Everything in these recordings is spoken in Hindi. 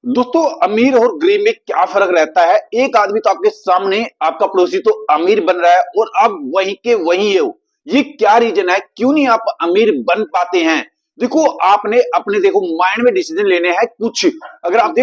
दोस्तों, अमीर और गरीब में क्या फर्क रहता है? एक आदमी तो आपके सामने, आपका पड़ोसी तो अमीर बन रहा है और आप वहीं के वहीं हो। ये क्या रीजन है? क्यों नहीं आप अमीर बन पाते हैं? देखो, आपने अपने माइंड में डिसीजन लेने हैं कुछ। अगर आप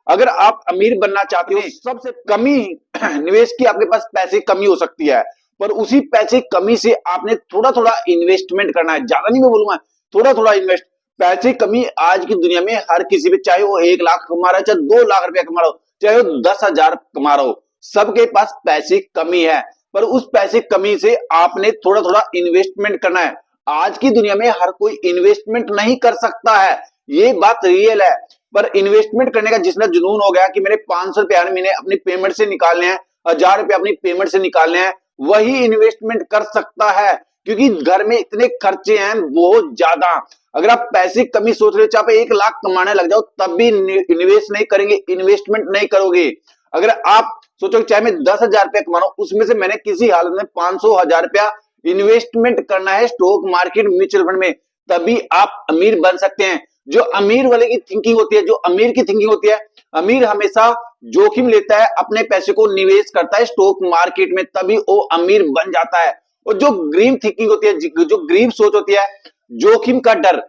अगर आप अमीर बनना चाहते हो, सबसे कमी निवेश की आपके पास पैसे कमी हो सकती है, पर उसी पैसे कमी से आपने थोड़ा थोड़ा इन्वेस्टमेंट करना है। ज्यादा नहीं मैं बोलूंगा, थोड़ा थोड़ा इन्वेस्ट। पैसे कमी आज की दुनिया में हर किसी पे, चाहे वो 1 लाख कमा रहा है, चाहे 2 लाख रुपया कमा रहा हो, चाहे वो 10,000 कमा रहा हो, सबके पास पैसे कमी है। पर उस पैसे कमी से आपने थोड़ा थोड़ा इन्वेस्टमेंट करना है। आज की दुनिया में हर कोई इन्वेस्टमेंट नहीं कर सकता है, ये बात रियल है। पर इन्वेस्टमेंट करने का जिसमें जुनून हो गया कि मेरे 500 रुपया हर महीने अपनी पेमेंट से निकालने हैं, 1,000 रुपया अपनी पेमेंट से निकालने हैं, वही इन्वेस्टमेंट कर सकता है। क्योंकि घर में इतने खर्चे हैं बहुत ज्यादा। अगर आप पैसे कमी सोच रहे हो, चाहे आप 1 लाख कमाने लग जाओ, तब भी निवेश नहीं करेंगे, इन्वेस्टमेंट नहीं करोगे। अगर आप सोचो चाहे मैं 10,000 रुपया कमा रहा हूं, उसमें से मैंने किसी हालत में 500 1,000 रुपया इन्वेस्टमेंट करना है स्टॉक मार्केट म्यूचुअल फंड में, तभी आप अमीर बन सकते हैं। जो अमीर वाले की थिंकिंग होती है, जो अमीर की थिंकिंग होती है, अमीर हमेशा जोखिम लेता है, अपने पैसे को निवेश करता है स्टॉक मार्केट में, तभी वो अमीर बन जाता है। और जो गरीब थिंकिंग होती है, जो गरीब सोच होती है, जोखिम का डर,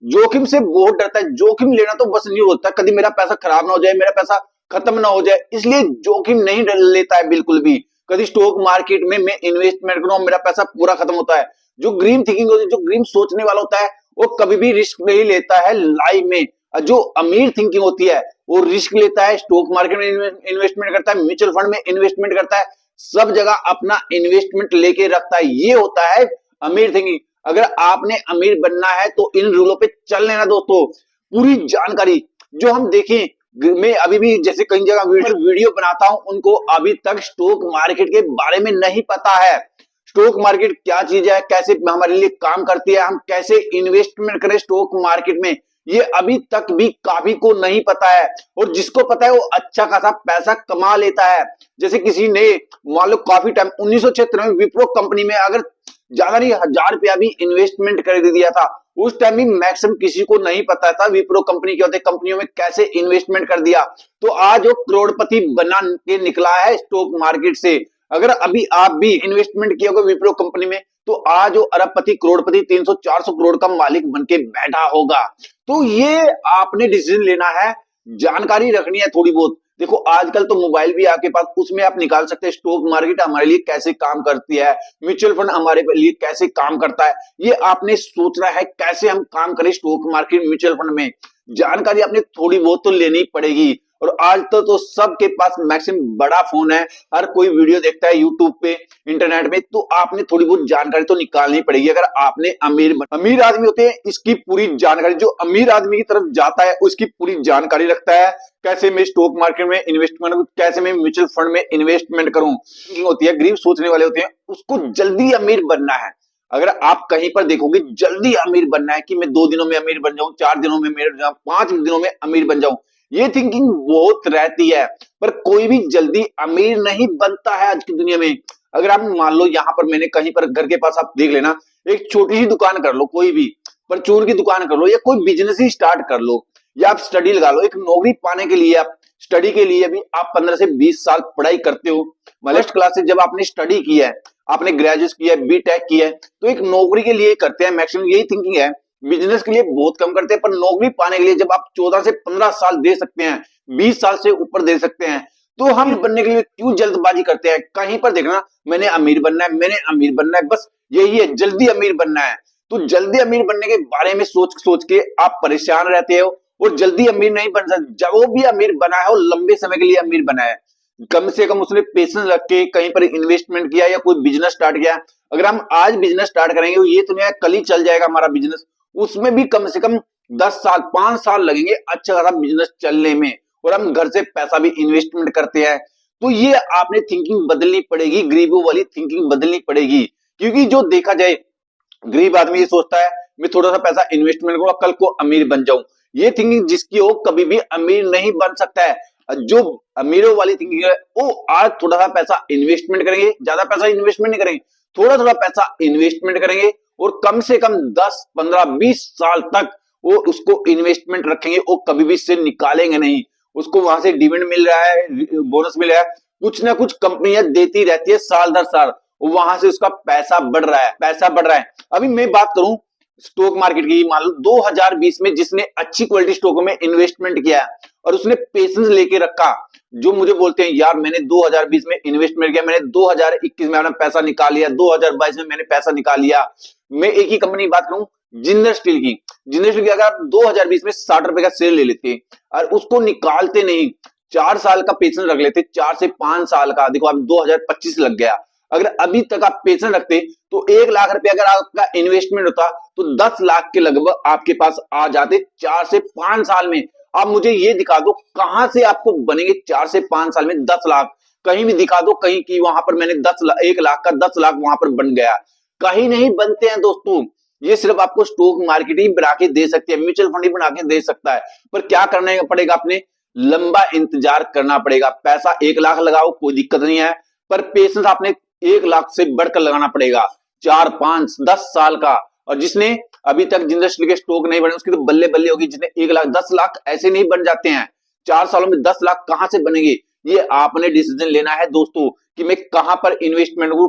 जोखिम से बहुत डरता है। जोखिम लेना तो बस नहीं होता, कभी मेरा पैसा खराब ना हो जाए, मेरा पैसा खत्म ना हो जाए, इसलिए जोखिम नहीं लेता है बिल्कुल भी। कभी स्टॉक मार्केट में मैं इन्वेस्टमेंट करूं, मेरा पैसा पूरा खत्म होता है। जो ग्रीन थिंकिंग होती है, जो ग्रीन सोचने वाला होता है, वो कभी भी रिस्क नहीं लेता है लाइफ में। और जो अमीर थिंकिंग होती है, वो रिस्क लेता है, स्टॉक मार्केट में इन्वेस्टमेंट करता है, म्यूचुअल फंड में इन्वेस्टमेंट करता है, सब जगह अपना इन्वेस्टमेंट लेके रखता है। ये होता है अमीर थिंकिंग। अगर आपने अमीर बनना है तो इन रूलों पे चल लेना दोस्तों। पूरी जानकारी जो हम देखें, मैं अभी भी जैसे कई जगह वीडियो बनाता हूं, उनको अभी तक स्टॉक मार्केट के बारे में नहीं पता है। स्टॉक मार्केट क्या चीज है, कैसे हमारे लिए काम करती है, हम कैसे इन्वेस्टमेंट करें स्टॉक मार्केट में, ये अभी तक भी काफी को नहीं पता है। और जिसको पता है वो अच्छा खासा पैसा कमा लेता है। जैसे किसी ने मान लो काफी टाइम 1976 में विप्रो कंपनी में अगर ज्यादा नहीं 1,000 रुपया भी इन्वेस्टमेंट कर दिया था, उस टाइम भी मैक्सिमम किसी को नहीं पता था विप्रो कंपनी क्या होती है, कंपनियों में कैसे इन्वेस्टमेंट कर दिया, तो आज वो करोड़पति बना के निकला है स्टॉक मार्केट से। अगर अभी आप भी इन्वेस्टमेंट किया होगा विप्रो कंपनी में, तो आज वो अरबपति करोड़पति 300 400 करोड़ का मालिक बन के बैठा होगा। तो ये आपने डिसीजन लेना है, जानकारी रखनी है थोड़ी बहुत। देखो, आजकल तो मोबाइल भी आपके पास, उसमें आप निकाल सकते हैं स्टॉक मार्केट हमारे लिए कैसे काम करती है, म्यूचुअल फंड हमारे लिए कैसे काम करता है। ये आपने सोचना है कैसे हम काम करें स्टॉक मार्केट म्यूचुअल फंड में। जानकारी आपने थोड़ी बहुत तो लेनी पड़ेगी। और आज तो सबके पास मैक्सिमम बड़ा फोन है, हर कोई वीडियो देखता है यूट्यूब पे, इंटरनेट में, तो आपने थोड़ी बहुत जानकारी तो निकालनी पड़ेगी। अगर आपने अमीर आदमी होते हैं, इसकी पूरी जानकारी, जो अमीर आदमी की तरफ जाता है उसकी पूरी जानकारी रखता है, कैसे मैं स्टॉक मार्केट में इन्वेस्टमेंट करूं, कैसे मैं म्यूचुअल फंड में इन्वेस्टमेंट करूं। होती है गरीब सोचने वाले होते हैं, उसको जल्दी अमीर बनना है। अगर आप कहीं पर देखोगे जल्दी अमीर बनना है कि मैं 2 दिनों में अमीर बन जाऊं, 4 दिनों में अमीर बन जाऊं, 5 दिनों में अमीर बन जाऊं, ये थिंकिंग बहुत रहती है। पर कोई भी जल्दी अमीर नहीं बनता है आज की दुनिया में। अगर आप मान लो यहाँ पर मैंने कहीं पर घर के पास आप देख लेना, एक छोटी सी दुकान कर लो, कोई भी परचून की दुकान कर लो, या कोई बिजनेस ही स्टार्ट कर लो, या आप स्टडी लगा लो। एक नौकरी पाने के लिए, आप स्टडी के लिए भी आप 15 से 20 साल पढ़ाई करते हो। फर्स्ट क्लास से जब आपने स्टडी किया है, आपने ग्रेजुएट किया है, बीटेक किया है, तो एक नौकरी के लिए करते हैं, मैक्सिमम यही थिंकिंग है। बिजनेस के लिए बहुत कम करते हैं, पर नौकरी पाने के लिए जब आप 14 से 15 साल दे सकते हैं, 20 साल से ऊपर दे सकते हैं, तो हम बनने के लिए क्यों जल्दबाजी करते हैं? कहीं पर देखना मैंने अमीर बनना है, मैंने अमीर बनना है, बस यही है, जल्दी अमीर बनना है। तो जल्दी अमीर बनने के बारे में सोच सोच के आप परेशान रहते हो, और जल्दी अमीर नहीं बन सकते। जब वो भी अमीर बना है, वो लंबे समय के लिए अमीर बना है, कम से कम उसने पेशेंस रख के कहीं पर इन्वेस्टमेंट किया या कोई बिजनेस स्टार्ट किया। अगर हम आज बिजनेस स्टार्ट करेंगे, ये तो नहीं कल ही चल जाएगा हमारा बिजनेस, उसमें भी कम से कम 10 साल 5 साल लगेंगे अच्छा खासा बिजनेस चलने में। और हम घर से पैसा भी इन्वेस्टमेंट करते हैं। तो ये आपने थिंकिंग बदलनी पड़ेगी, गरीबों वाली थिंकिंग बदलनी पड़ेगी। क्योंकि जो देखा जाए, गरीब आदमी ये सोचता है मैं थोड़ा सा पैसा इन्वेस्टमेंट करूंगा, कल को अमीर बन जाऊं। ये थिंकिंग जिसकी हो, कभी भी अमीर नहीं बन सकता है। जो अमीरों वाली थिंकिंग है, वो आज थोड़ा सा पैसा इन्वेस्टमेंट करेंगे, ज्यादा पैसा इन्वेस्टमेंट नहीं करेंगे, थोड़ा थोड़ा पैसा इन्वेस्टमेंट करेंगे, और कम से कम 10 15 20 साल तक वो उसको इन्वेस्टमेंट रखेंगे, वो कभी भी इससे निकालेंगे नहीं। उसको वहां से डिविडेंड मिल रहा है, बोनस मिल रहा है, कुछ ना कुछ कंपनियां देती रहती है साल दर साल, वहां से उसका पैसा बढ़ रहा है, पैसा बढ़ रहा है। अभी मैं बात करूं स्टॉक मार्केट की, मान लो 2020 में जिसने अच्छी क्वालिटी स्टॉकों में इन्वेस्टमेंट किया और उसने पेशेंस लेके रखा, जो मुझे बोलते हैं यार मैंने 2020 में इन्वेस्टमेंट किया, मैंने 2021 में अपना पैसा निकाल लिया, 2022 में मैंने पैसा निकाल लिया। मैं एक ही कंपनी की बात करूं, जिंदल स्टील की। जिंदल स्टील की अगर आप 2020 में 60 रुपए का शेयर ले लेते और उसको निकालते नहीं, 4 साल का पेशेंस रख लेते, 4 से 5 साल का, देखो अब 2025 लग गया, अगर अभी तक आप पेशेंस रखते तो 1 लाख रुपए अगर आपका इन्वेस्टमेंट होता तो 10 लाख के लगभग आपके पास आ जाते 4 से 5 साल में। आप मुझे ये दिखा दो कहां से आपको बनेंगे 4 से 5 साल में 10 लाख, कहीं भी दिखा दो कहीं की वहां पर मैंने 10 लाख, 1 लाख का 10 लाख वहां पर बन गया, कहीं नहीं बनते हैं दोस्तों। ये सिर्फ आपको स्टॉक मार्केट ही बना के दे सकती है, म्यूचुअल फंड ही बना के दे सकता है, पर क्या करना पड़ेगा, आपने लंबा इंतजार करना पड़ेगा। पैसा 1 लाख लगाओ कोई दिक्कत नहीं है, पर पेशेंस आपने 1 लाख से बढ़कर लगाना पड़ेगा, 4 5 10 साल का। और जिसने अभी तक जिंदल स्टील के स्टॉक नहीं बने उसकी तो बल्ले बल्ले होगी, जिसने 1 लाख 10 लाख ऐसे नहीं बन जाते हैं, 4 सालों में 10 लाख कहां से बनेंगे। ये आपने डिसीजन लेना है दोस्तों कि मैं कहां पर इन्वेस्टमेंट करूं,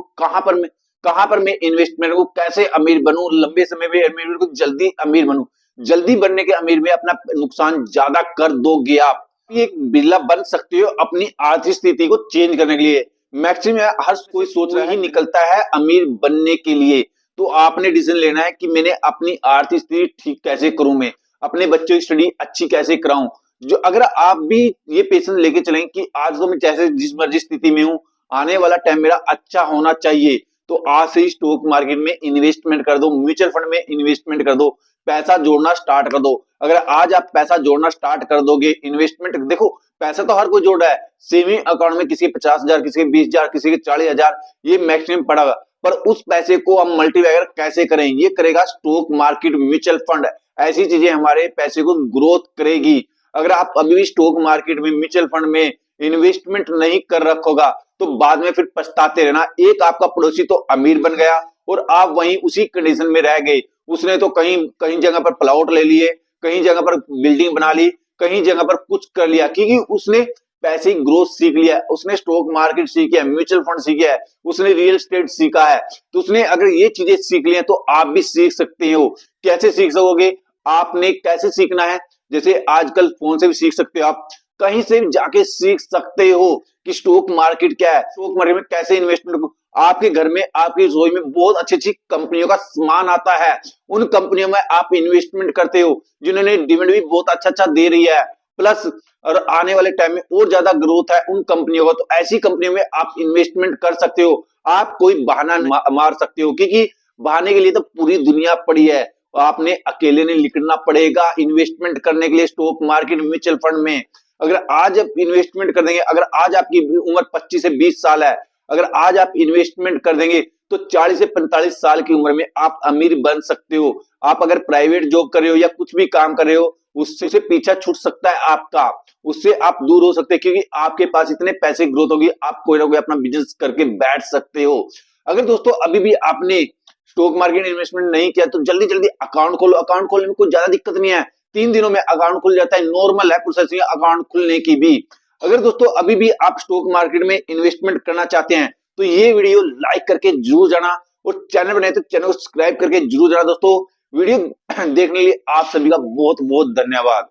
कहां पर मैं इन्वेस्टमेंट को कैसे अमीर बनूं, लंबे समय में अमीर को जल्दी अमीर बनूं। जल्दी बनने के अमीर में अपना नुकसान ज्यादा कर दोगे आप। एक बिरला बन सकते हो अपनी आर्थिक स्थिति को चेंज करने के लिए। मैक्सिमम हर कोई सोच रहा है निकलता है अमीर बनने के लिए, तो आपने डिसीजन लेना है कि मैंने अपनी आर्थिक स्थिति ठीक कैसे करूं, मैं अपने बच्चों की स्टडी अच्छी कैसे कराऊं। जो अगर आप भी ये पेशेंस लेके चलेंगे कि आज तो मैं जैसे जिस मर्जी स्थिति में हूं, आने वाला टाइम मेरा अच्छा होना चाहिए, तो आज से ही स्टॉक मार्केट में इन्वेस्टमेंट कर दो, म्यूचुअल फंड में इन्वेस्टमेंट कर दो, पैसा जोड़ना स्टार्ट कर दो। अगर आज आप पैसा जोड़ना स्टार्ट कर दोगे, इन्वेस्टमेंट देखो पैसा तो हर कोई जोड़ रहा है, सेविंग अकाउंट में किसी के 50,000, किसी के 20,000, किसी के 40,000, ये मैक्सिमम पड़ा हुआ, पर उस पैसे को हम मल्टीप्लाई कैसे करें, ये करेगा स्टॉक मार्केट, म्यूचुअल फंड, ऐसी चीजें हमारे पैसे को ग्रोथ करेगी। अगर आप अभी भी स्टॉक मार्केट में, म्यूचुअल फंड में इन्वेस्टमेंट नहीं कर रखोगा तो बाद में फिर पछताते रहना। एक आपका पड़ोसी तो अमीर बन गया और आप वहीं उसी कंडीशन में रह गए, उसने तो कहीं कहीं जगह पर प्लॉट ले लिए, कहीं जगह पर बिल्डिंग बना ली, कहीं जगह पर कुछ कर लिया, क्योंकि उसने पैसे ग्रोथ सीख लिया, उसने स्टॉक मार्केट सीखा है, म्यूचुअल फंड सीखा है, उसने रियल एस्टेट सीखा है। तो उसने अगर ये चीजें सीख ली हैं तो आप भी सीख सकते हो। कैसे सीख सकोगे, आपने कैसे सीखना है, जैसे आजकल फोन से भी सीख सकते हो, आप कहीं से भी जाके सीख सकते हो कि स्टॉक मार्केट क्या है, स्टॉक मार्केट में कैसे इन्वेस्टमेंट। आपके घर में, आपकी रसोई में बहुत अच्छी अच्छी कंपनियों का सामान आता है, उन कंपनियों में आप इन्वेस्टमेंट करते हो, जिन्होंने डिविडेंड भी बहुत अच्छा अच्छा दे रही है, प्लस और आने वाले टाइम में और ज्यादा ग्रोथ है उन कंपनियों का, तो ऐसी कंपनियों में आप इन्वेस्टमेंट कर सकते हो। आप कोई बहाना मार सकते हो, क्योंकि बहाने के लिए तो पूरी दुनिया पड़ी है, आपने अकेले नहीं निकलना पड़ेगा इन्वेस्टमेंट करने के लिए स्टॉक मार्केट, म्यूचुअल फंड में। अगर आज आप इन्वेस्टमेंट कर देंगे, अगर आज आपकी उम्र 25 से 20 साल है, अगर आज आप इन्वेस्टमेंट कर देंगे तो 40 से 45 साल की उम्र में आप अमीर बन सकते हो। आप अगर प्राइवेट जॉब कर रहे हो या कुछ भी काम कर रहे हो, उससे पीछा छूट सकता है आपका, उससे आप दूर हो सकते हैं, क्योंकि आपके पास इतने पैसे ग्रोथ होगी, आप कोई ना कोई अपना बिजनेस करके बैठ सकते हो। अगर दोस्तों अभी भी आपने स्टॉक मार्केट इन्वेस्टमेंट नहीं किया तो जल्दी जल्दी अकाउंट खोलो। अकाउंट खोलने में कोई ज्यादा दिक्कत नहीं है, 3 दिनों में अकाउंट खुल जाता है, नॉर्मल है प्रोसेसिंग अकाउंट खुलने की भी। अगर दोस्तों अभी भी आप स्टॉक मार्केट में इन्वेस्टमेंट करना चाहते हैं तो ये वीडियो लाइक करके जरूर जाना, और चैनल बनाए तो चैनल को सब्सक्राइब करके जरूर जाना। दोस्तों वीडियो देखने के लिए आप सभी का बहुत बहुत धन्यवाद।